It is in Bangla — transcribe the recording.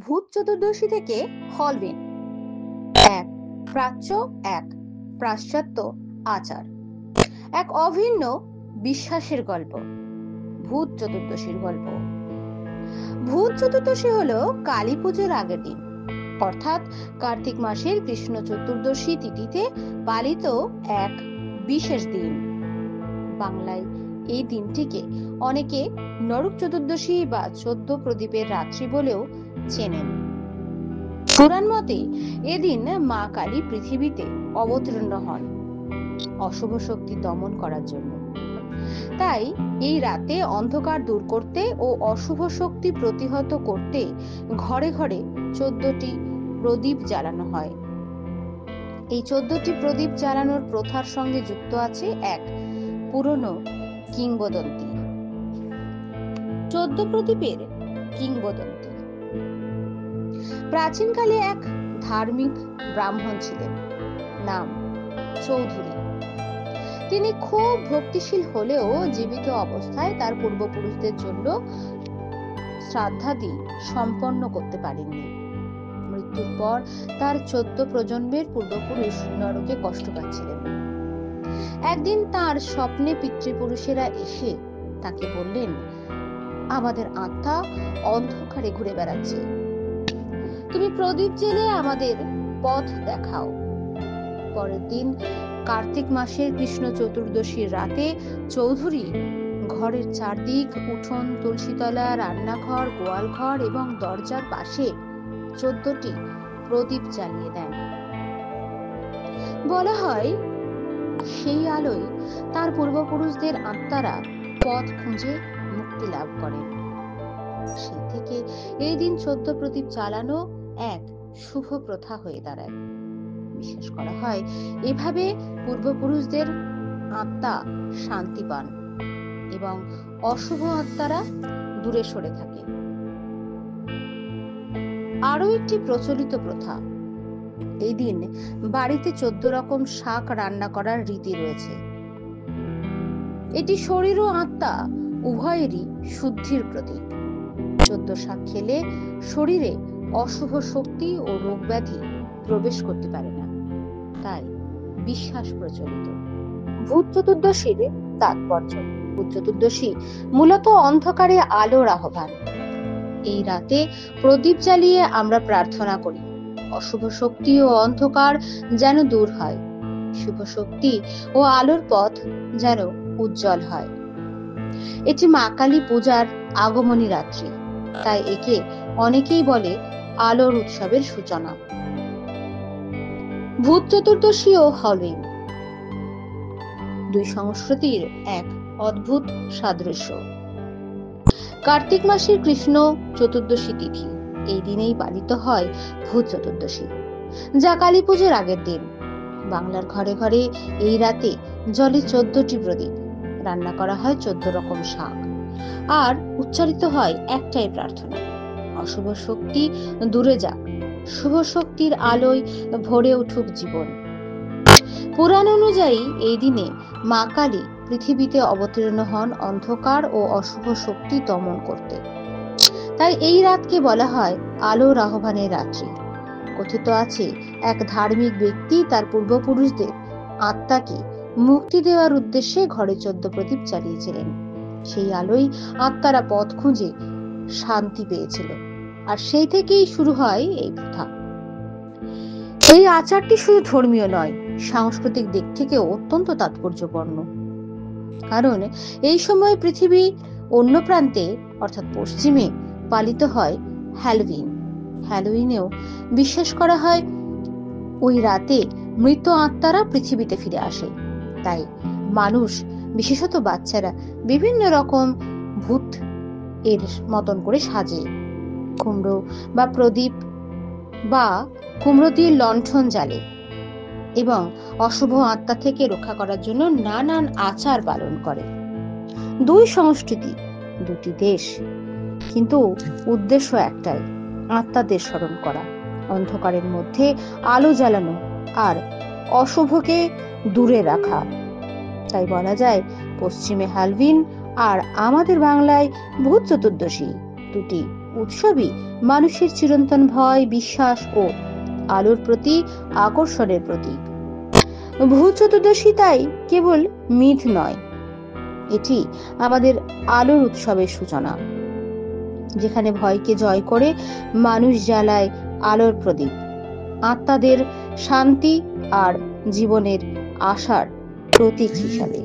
ভূত চতুর্দশী থেকে হলউইন। এক প্রাচ্য, এক পাশ্চাত্য আচার, এক অভিন্ন বিশ্বাসের গল্প। ভূত চতুর্দশীর গল্প। ভূত চতুর্দশী হলো কালী পুজোর আগের দিন, অর্থাৎ কার্তিক মাসের কৃষ্ণ চতুর্দশী তিথিতে পালিত এক বিশেষ দিন। বাংলায় এই দিনটিকে অনেকে নরক চতুর্দশী বা 14 প্রদীপের রাত্রি বলেও চেনেন। পুরাণ মতে এদিন মা কালী পৃথিবীতে অবতীর্ণ হন অশুভ শক্তি দমন করার জন্য। তাই এই রাতে অন্ধকার দূর করতে ও অশুভ শক্তি প্রতিহত করতে ঘরে ঘরে 14টি প্রদীপ জ্বালানো হয়। এই 14টি প্রদীপ জ্বালানোর প্রথার সঙ্গে যুক্ত আছে এক পুরনো কিংবদন্তি। 14 প্রদীপের কিংবদন্তি। প্রাচীনকালে এক ধার্মিক ব্রাহ্মণ ছিলেন, নাম চৌধুরী। তিনি খুব ভক্তিশীল হলেও জীবিত অবস্থায় তার পূর্বপুরুষদের জন্য শ্রাদ্ধাদি সম্পন্ন করতে পারেননি। মৃত্যুর পর তার 14 প্রজন্মের পূর্বপুরুষ নরকে কষ্ট পাচ্ছিলেন। একদিন তার স্বপ্নে পিতৃপুরুষেরা এসে তাকে বললেন, আমাদের আত্মা অন্ধকারে ঘুরে বেড়াচ্ছে, তুমি প্রদীপ জেলে আমাদের পথ দেখাও। পরের দিন কার্তিক মাসের কৃষ্ণ চতুর্দশীর রাতে চৌধুরী ঘরের চারদিক, উঠোন, তুলসীতলা, রান্নাঘর, গোয়ালঘর এবং দরজার পাশে 14টি প্রদীপ জ্বালিয়ে দেন। বলা হয় সেই আলোয় তার পূর্বপুরুষদের আত্মারা পথ খুঁজে মুক্তি লাভ করেন। সেই থেকে এই দিন 14 প্রদীপ জ্বালানো এক শুভ প্রথা হয়ে দাঁড়ায়। বিশ্বাস করা হয় এভাবে পূর্বপুরুষদের আত্মা শান্তি পান এবং অশুভ আত্মারা দূরে সরে থাকে। আরো একটি প্রচলিত প্রথা, এই দিন বাড়িতে 14 রকম শাক রান্না করার রীতি রয়েছে। এটি শরীর ও আত্মা উভয়েরই শুদ্ধির প্রতীক। 14 শাক খেলে শরীরে অশুভ শক্তি ও রোগ ব্যাধি প্রবেশ করতে পারে না, তাই বিশ্বাস প্রচলিত। ভূত চতুর্দশীর তাৎপর্য। ভূত চতুর্দশী মূলত অন্ধকারে আলোর আহ্বান। এই রাতে প্রদীপ জ্বালিয়ে আমরা প্রার্থনা করি অশুভ শক্তি ও অন্ধকার যেন দূর হয়, শুভ শক্তি ও আলোর পথ যেন উজ্জ্বল হয়। এটি মা কালী পূজার আগমনী রাত্রি, তাই একে অনেকেই বলে আলোর উৎসবের সূচনা। ভূত চতুর্দশী ও হলউইন দুই সংস্কৃতির এক অদ্ভুত সাদৃশ্য। কার্তিক মাসের কৃষ্ণ চতুর্দশী তিথি, এই দিনেই পালিত হয় ভূত চতুর্দশী, যা কালী পুজোর আগের দিন। বাংলার ঘরে ঘরে এই রাতে জলে 14টি প্রদীপ, রান্না করা হয় 14 রকম শাক, আর উচ্চারিত হয় একটাই প্রার্থনা, অশুভ শক্তি দূরে যাক, শুভ শক্তির আলোয় ভরে উঠুক জীবন। পুরাণ অনুযায়ী এই দিনে মা কালী পৃথিবীতে অবতীর্ণ হন অন্ধকার ও অশুভ শক্তি দমন করতে। তাই এই রাতকে বলা হয় আলোর আহ্বানের রাত্রি। কথিত আছে এক ধার্মিক ব্যক্তি তার পূর্বপুরুষদের আত্মাকে মুক্তি দেওয়ার উদ্দেশ্যে ঘরে 14 প্রদীপ জ্বালিয়েছিলেন। সেই আলোয় আত্মারা পথ খুঁজে শান্তি পেয়েছিল, আর সেই থেকেই শুরু হয় এই প্রথা। এই আচারটি শুধু ধর্মীয় নয়, সাংস্কৃতিক দিক থেকে অত্যন্ত তাৎপর্যপূর্ণ। কারণ এই সময় পৃথিবী অন্য প্রান্তে অর্থাৎ পশ্চিমে পালিত হয় হ্যালোউইন। হ্যালোউইনেও বিশ্বাস করা হয় ওই রাতে মৃত আত্মারা পৃথিবীতে ফিরে আসে। তাই মানুষ, বিশেষত বাচ্চারা, বিভিন্ন রকম ভূত এর মতন করে সাজে। কুমড়ো বা প্রদীপ বা কুমড়ো দিয়ে লণ্ঠন জ্বালে এবং অশুভ আত্মা থেকে রক্ষা করার জন্য নানান আচার পালন করে। দুই সংস্কৃতি, দুটি দেশ, কিন্তু উদ্দেশ্য একটাই, আত্মাদের স্মরণ করা, অন্ধকারের মধ্যে আলো জ্বালানো আর অশুভকে দূরে রাখা। তাই বলা যায় পশ্চিমে হ্যালোউইন আর আমাদের বাংলায় ভূত চতুর্দশী, দুটি উৎসবই মানুষের চিরন্তন ভয়, বিশ্বাস ও আলোর প্রতি আকর্ষণের প্রতীক। ভূত চতুর্দশী তাই কেবল মিথ নয়, এটি আমাদের আলোর উৎসবের সূচনা, যেখানে ভয়কে জয় করে মানুষ জ্বালায় আলোর প্রদীপ, আত্মাদের শান্তি আর জীবনের আশার প্রতীক হিসাবে।